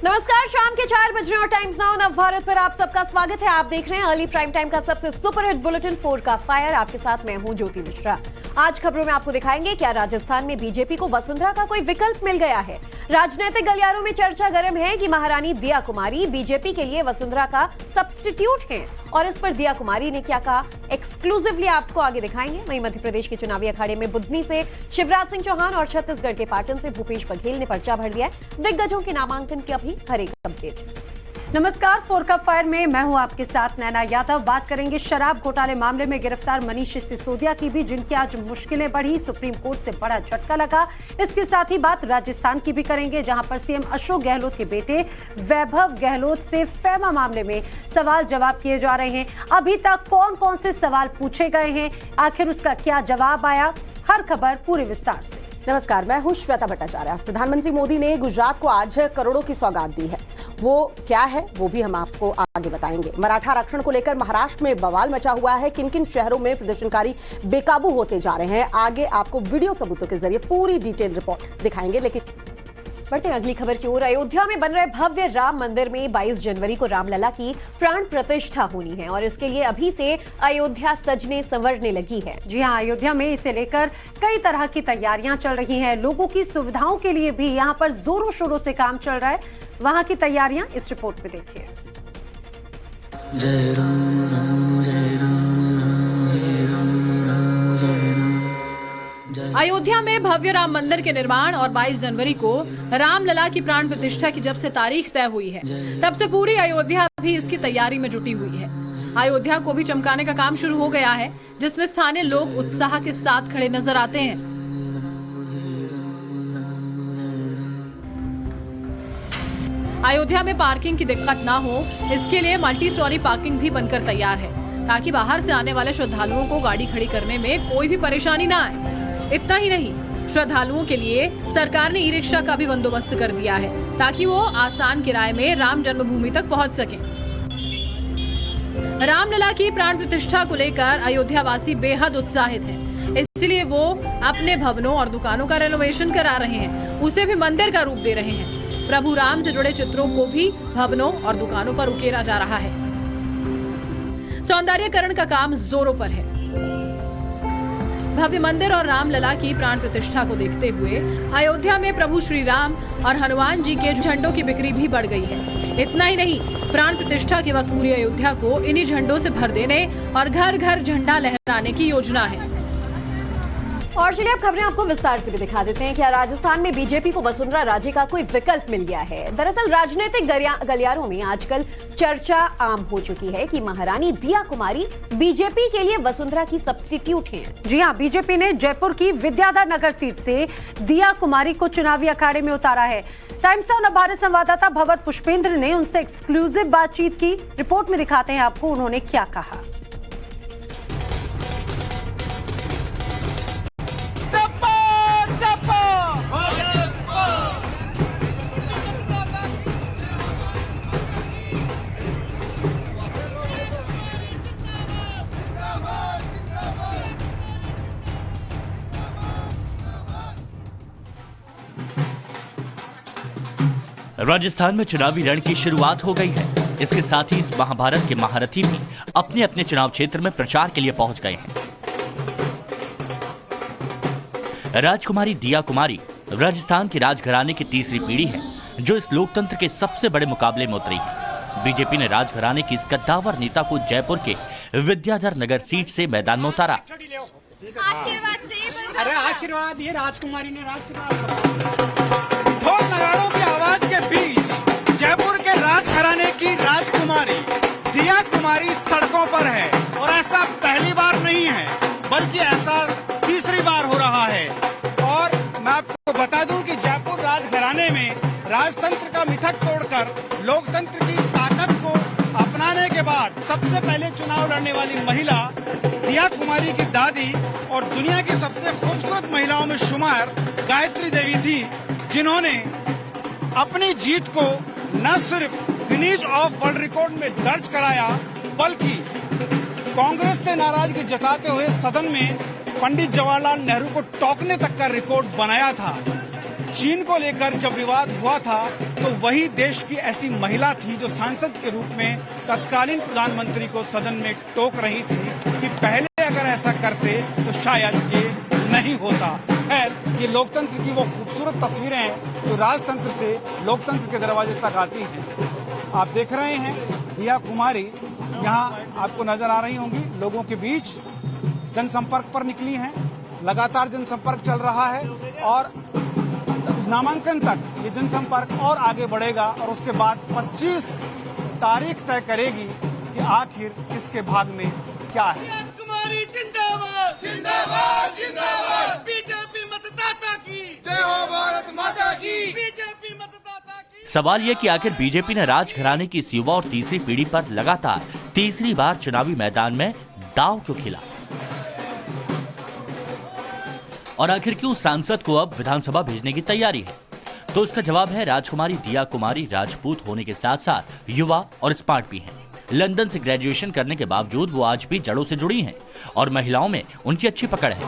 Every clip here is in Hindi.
नमस्कार, शाम के 4 बजने और टाइम्स नाउ नव भारत पर आप सबका स्वागत है। आप देख रहे हैं अर्ली प्राइम टाइम का सबसे सुपरहिट बुलेटिन 4 का फायर। आपके साथ मैं हूं ज्योति मिश्रा। आज खबरों में आपको दिखाएंगे क्या राजस्थान में बीजेपी को वसुंधरा का कोई विकल्प मिल गया है। राजनीतिक गलियारों में चर्चा गर्म है कि महारानी दिया कुमारी बीजेपी के लिए वसुंधरा का सब्स्टिट्यूट है और इस पर दिया कुमारी ने क्या कहा, एक्सक्लूसिवली आपको आगे दिखाएंगे। वहीं मध्य प्रदेश के चुनावी अखाड़े में बुधनी से शिवराज सिंह चौहान और छत्तीसगढ़ के पाटन से भूपेश बघेल ने पर्चा भर दिया है। दिग्गजों के नामांकन की अभी हर एक अपडेट। नमस्कार, 4 का फायर में मैं हूं आपके साथ नैना यादव। बात करेंगे शराब घोटाले मामले में गिरफ्तार मनीष सिसोदिया की भी, जिनकी आज मुश्किलें बढ़ी, सुप्रीम कोर्ट से बड़ा झटका लगा। इसके साथ ही बात राजस्थान की भी करेंगे, जहां पर सीएम अशोक गहलोत के बेटे वैभव गहलोत से फेमा मामले में सवाल जवाब किए जा रहे हैं। अभी तक कौन कौन से सवाल पूछे गए हैं, आखिर उसका क्या जवाब आया, हर खबर पूरे विस्तार से। नमस्कार, मैं हूं श्वेता भट्टाचार्य। प्रधानमंत्री मोदी ने गुजरात को आज करोड़ों की सौगात दी है। वो क्या है वो भी हम आपको आगे बताएंगे। मराठा आरक्षण को लेकर महाराष्ट्र में बवाल मचा हुआ है। किन किन शहरों में प्रदर्शनकारी बेकाबू होते जा रहे हैं, आगे आपको वीडियो सबूतों के जरिए पूरी डिटेल रिपोर्ट दिखाएंगे। लेकिन बढ़ते हैं अगली खबर की ओर। अयोध्या में बन रहे भव्य राम मंदिर में 22 जनवरी को रामलला की प्राण प्रतिष्ठा होनी है और इसके लिए अभी से अयोध्या सजने संवरने लगी है। जी हां, अयोध्या में इसे लेकर कई तरह की तैयारियां चल रही हैं। लोगों की सुविधाओं के लिए भी यहां पर जोरों शोरों से काम चल रहा है। वहां की तैयारियां इस रिपोर्ट में देखिए। जय राम राम जय राम राम जय राम राम जय राम। अयोध्या में भव्य राम मंदिर के निर्माण और 22 जनवरी को रामलला की प्राण प्रतिष्ठा की जब से तारीख तय हुई है, तब से पूरी अयोध्या भी इसकी तैयारी में जुटी हुई है। अयोध्या को भी चमकाने का काम शुरू हो गया है, जिसमें स्थानीय लोग उत्साह के साथ खड़े नजर आते हैं। अयोध्या में पार्किंग की दिक्कत ना हो, इसके लिए मल्टी स्टोरी पार्किंग भी बनकर तैयार है, ताकि बाहर से आने वाले श्रद्धालुओं को गाड़ी खड़ी करने में कोई भी परेशानी ना आए। इतना ही नहीं, श्रद्धालुओं के लिए सरकार ने ई रिक्शा का भी बंदोबस्त कर दिया है, ताकि वो आसान किराए में राम जन्मभूमि तक पहुंच सकें। रामलला की प्राण प्रतिष्ठा को लेकर अयोध्या वासी बेहद उत्साहित हैं। इसलिए वो अपने भवनों और दुकानों का रेनोवेशन करा रहे हैं, उसे भी मंदिर का रूप दे रहे हैं। प्रभु राम से जुड़े चित्रों को भी भवनों और दुकानों पर उकेरा जा रहा है। सौंदर्यीकरण का काम जोरों पर है। भव्य मंदिर और रामलला की प्राण प्रतिष्ठा को देखते हुए अयोध्या में प्रभु श्री राम और हनुमान जी के झंडों की बिक्री भी बढ़ गई है। इतना ही नहीं, प्राण प्रतिष्ठा के वक्त पूरी अयोध्या को इन्हीं झंडों से भर देने और घर घर झंडा लहराने की योजना है। और चलिए अब खबरें आपको विस्तार से भी दिखा देते हैं। क्या राजस्थान में बीजेपी को वसुंधरा राजे का कोई विकल्प मिल गया है। दरअसल राजनीतिक गलियारों में आजकल चर्चा आम हो चुकी है कि महारानी दिया कुमारी बीजेपी के लिए वसुंधरा की सब्स्टिट्यूट हैं। जी हां, बीजेपी ने जयपुर की विद्याधर नगर सीट से दिया कुमारी को चुनावी अखाड़े में उतारा है। टाइम्स ऑफ भारत संवाददाता भंवर पुष्पेंद्र ने उनसे एक्सक्लूसिव बातचीत की। रिपोर्ट में दिखाते हैं आपको उन्होंने क्या कहा। राजस्थान में चुनावी रण की शुरुआत हो गई है। इसके साथ ही इस महाभारत के महारथी भी अपने अपने चुनाव क्षेत्र में प्रचार के लिए पहुंच गए हैं। राजकुमारी दिया कुमारी राजस्थान के राजघराने की तीसरी पीढ़ी है, जो इस लोकतंत्र के सबसे बड़े मुकाबले में उतरी है। बीजेपी ने राजघराने की इस कद्दावर नेता को जयपुर के विद्याधर नगर सीट से मैदान में उतारा। आशीर्वाद चाहिए। अरे आशीर्वाद, ये राजकुमारी ने ढोल नगाड़ों की आवाज के बीच जयपुर के राजघराने की राजकुमारी दिया कुमारी सड़कों पर है। और ऐसा पहली बार नहीं है, बल्कि ऐसा तीसरी बार हो रहा है। और मैं आपको बता दूं कि जयपुर राजघराने में राजतंत्र का मिथक तोड़कर लोकतंत्र की ताकत को अपनाने के बाद सबसे पहले चुनाव लड़ने वाली महिला दिया कुमारी की दादी और दुनिया की सबसे खूबसूरत महिलाओं में शुमार गायत्री देवी थी, जिन्होंने अपनी जीत को न सिर्फ गिनीज ऑफ वर्ल्ड रिकॉर्ड में दर्ज कराया, बल्कि कांग्रेस से नाराजगी जताते हुए सदन में पंडित जवाहरलाल नेहरू को टोकने तक का रिकॉर्ड बनाया था। चीन को लेकर जब विवाद हुआ था तो वही देश की ऐसी महिला थी जो सांसद के रूप में तत्कालीन प्रधानमंत्री को सदन में टोक रही थी कि पहले अगर ऐसा करते तो शायद ये नहीं होता। खैर, ये लोकतंत्र की वो खूबसूरत तस्वीरें हैं जो राजतंत्र से लोकतंत्र के दरवाजे तक आती हैं। आप देख रहे हैं दिया कुमारी यहाँ आपको नजर आ रही होंगी, लोगों के बीच जनसंपर्क पर निकली हैं। लगातार जनसंपर्क चल रहा है और नामांकन तक ये जनसंपर्क और आगे बढ़ेगा और उसके बाद 25 तारीख तय करेगी कि आखिर इसके भाग में क्या है। कुमारी जिंदाबाद जिंदाबाद जिंदाबाद, बीजेपी मतदाता की जय हो, भारत माता की, बीजेपी मतदाता की। सवाल यह कि आखिर बीजेपी ने राजघराने की इस युवा और तीसरी पीढ़ी पर लगातार तीसरी बार चुनावी मैदान में दांव क्यों खिला, और आखिर क्यों सांसद को अब विधानसभा भेजने की तैयारी है? तो इसका जवाब है राजकुमारी दिया कुमारी राजपूत होने के साथ साथ युवा और स्मार्ट भी हैं। लंदन से ग्रेजुएशन करने के बावजूद वो आज भी जड़ों से जुड़ी हैं और महिलाओं में उनकी अच्छी पकड़ है।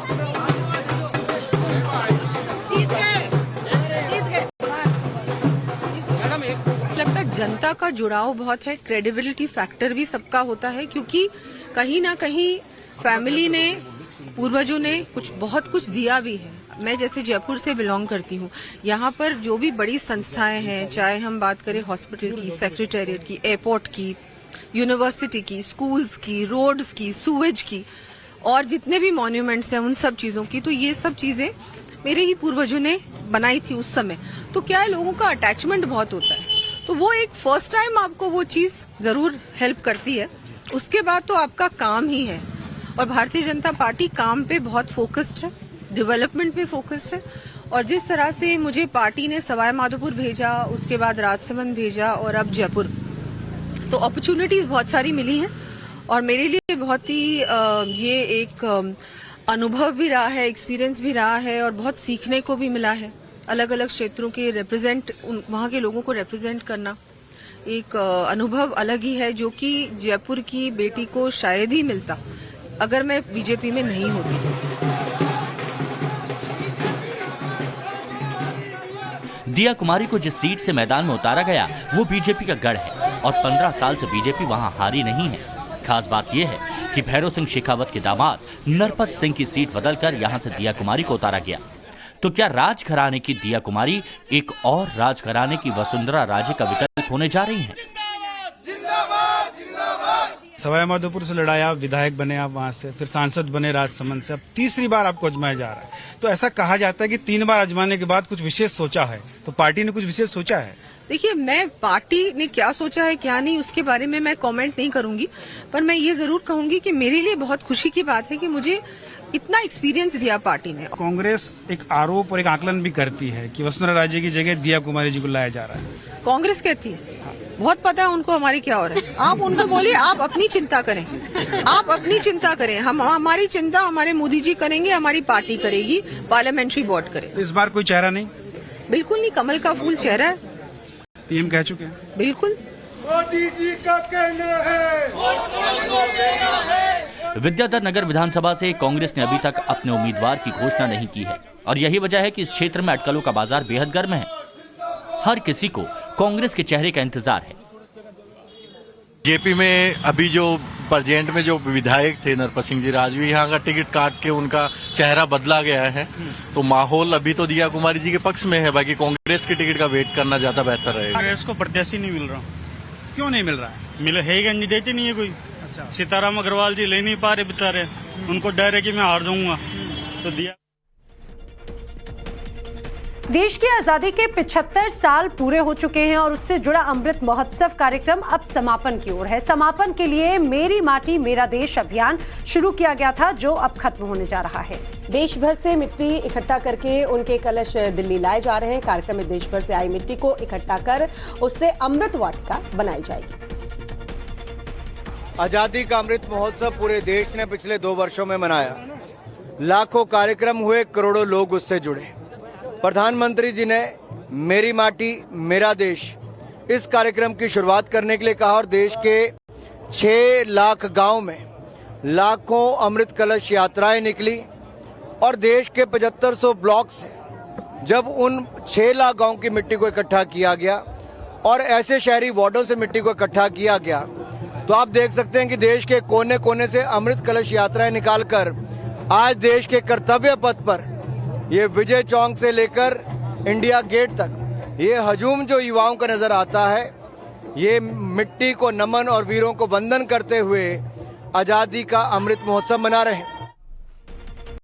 लगता है जनता का जुड़ाव बहुत है, क्रेडिबिलिटी फैक्टर भी सबका होता है, क्योंकि कहीं ना कहीं फैमिली ने, पूर्वजों ने बहुत कुछ दिया भी है। मैं जैसे जयपुर से बिलोंग करती हूँ, यहाँ पर जो भी बड़ी संस्थाएं हैं, चाहे हम बात करें हॉस्पिटल की, सेक्रेटेरिएट की, एयरपोर्ट की, यूनिवर्सिटी की, स्कूल्स की, रोड्स की, सूवेज की, और जितने भी मॉन्यूमेंट्स हैं उन सब चीजों की, तो ये सब चीजें मेरे ही पूर्वजों ने बनाई थी उस समय। तो क्या है, लोगों का अटैचमेंट बहुत होता है, तो वो एक फर्स्ट टाइम आपको वो चीज जरूर हेल्प करती है। उसके बाद तो आपका काम ही है, और भारतीय जनता पार्टी काम पे बहुत फोकस्ड है, डेवलपमेंट पे फोकस्ड है। और जिस तरह से मुझे पार्टी ने सवाई माधोपुर भेजा, उसके बाद राजसमंद भेजा और अब जयपुर, तो अपॉर्चुनिटीज बहुत सारी मिली हैं और मेरे लिए बहुत ही ये एक अनुभव भी रहा है, एक्सपीरियंस भी रहा है, और बहुत सीखने को भी मिला है। अलग अलग क्षेत्रों के वहाँ के लोगों को रिप्रेजेंट करना एक अनुभव अलग ही है, जो कि जयपुर की बेटी को शायद ही मिलता अगर मैं बीजेपी में नहीं होती। दिया कुमारी को जिस सीट से मैदान में उतारा गया वो बीजेपी का गढ़ है और 15 साल से बीजेपी वहां हारी नहीं है। खास बात यह है कि भैरव सिंह शेखावत के दामाद नरपत सिंह की सीट बदलकर यहां से दिया कुमारी को उतारा गया। तो क्या राजघराने की दिया कुमारी एक और राजघराने की वसुंधरा राजे का विकल्प होने जा रही हैं? सवाई माधोपुर से लड़ाया, विधायक बने आप वहां से, फिर सांसद बने राजसमंद से, अब तीसरी बार आपको आजमाया जा रहा है। तो ऐसा कहा जाता है कि 3 बार आजमाने के बाद कुछ विशेष सोचा है, तो पार्टी ने कुछ विशेष सोचा है? देखिए, मैं पार्टी ने क्या सोचा है क्या नहीं उसके बारे में मैं कमेंट नहीं करूंगी, पर मैं ये जरूर कहूंगी कि मेरे लिए बहुत खुशी की बात है कि मुझे इतना एक्सपीरियंस दिया पार्टी ने। कांग्रेस एक आरोप और एक आकलन भी करती है कि वसुंधरा राजे की जगह दिया कुमारी जी को लाया जा रहा है। कांग्रेस कहती है, बहुत पता है उनको हमारी क्या हो रहा है। आप उनको बोलिए आप अपनी चिंता करें, आप अपनी चिंता करें, हम हमारी चिंता हमारे मोदी जी करेंगे, हमारी पार्टी करेगी, पार्लियामेंट्री बोर्ड करे। तो इस बार कोई चेहरा नहीं? बिल्कुल नहीं, कमल का फूल चेहरा है। पीएम कह चुके हैं। बिल्कुल। मोदी जी का कहना है। विद्याधर नगर विधानसभा से कांग्रेस ने अभी तक अपने उम्मीदवार की घोषणा नहीं की है और यही वजह है कि इस क्षेत्र में अटकलों का बाजार बेहद गर्म है। हर किसी को कांग्रेस के चेहरे का इंतजार है। जेपी में अभी जो प्रेजेंट में जो विधायक थे नरपत सिंह जी राजवी, यहाँ का टिकट काट के उनका चेहरा बदला गया है, तो माहौल अभी तो दिया कुमारी जी के पक्ष में है। बाकी कांग्रेस के टिकट का वेट करना ज्यादा बेहतर रहेगा। कांग्रेस को प्रत्याशी नहीं मिल रहा। क्यों नहीं मिल रहा है? मिले है कैंडिडेट ही नहीं है कोई। अच्छा। सीताराम अग्रवाल जी ले नहीं पा रहे बेचारे, उनको डर है कि मैं हार जाऊंगा, तो दिया। देश की आजादी के 75 साल पूरे हो चुके हैं और उससे जुड़ा अमृत महोत्सव कार्यक्रम अब समापन की ओर है। समापन के लिए मेरी माटी मेरा देश अभियान शुरू किया गया था, जो अब खत्म होने जा रहा है। देश भर से मिट्टी इकट्ठा करके उनके कलश दिल्ली लाए जा रहे हैं। कार्यक्रम में देश भर से आई मिट्टी को इकट्ठा कर उससे अमृत वाटिका बनाई जाएगी। आजादी का अमृत महोत्सव पूरे देश ने पिछले 2 वर्षों में मनाया। लाखों कार्यक्रम हुए, करोड़ों लोग उससे जुड़े। प्रधानमंत्री जी ने मेरी माटी मेरा देश इस कार्यक्रम की शुरुआत करने के लिए कहा और देश के 6 लाख गांव में लाखों अमृत कलश यात्राएं निकली और देश के 7500 ब्लॉक से जब उन 6 लाख गांव की मिट्टी को इकट्ठा किया गया और ऐसे शहरी वार्डों से मिट्टी को इकट्ठा किया गया, तो आप देख सकते हैं कि देश के कोने कोने से अमृत कलश यात्राएं निकालकर आज देश के कर्तव्य पथ पर ये विजय चौक से लेकर इंडिया गेट तक ये हजूम जो युवाओं का नजर आता है, ये मिट्टी को नमन और वीरों को वंदन करते हुए आजादी का अमृत महोत्सव मना रहे हैं।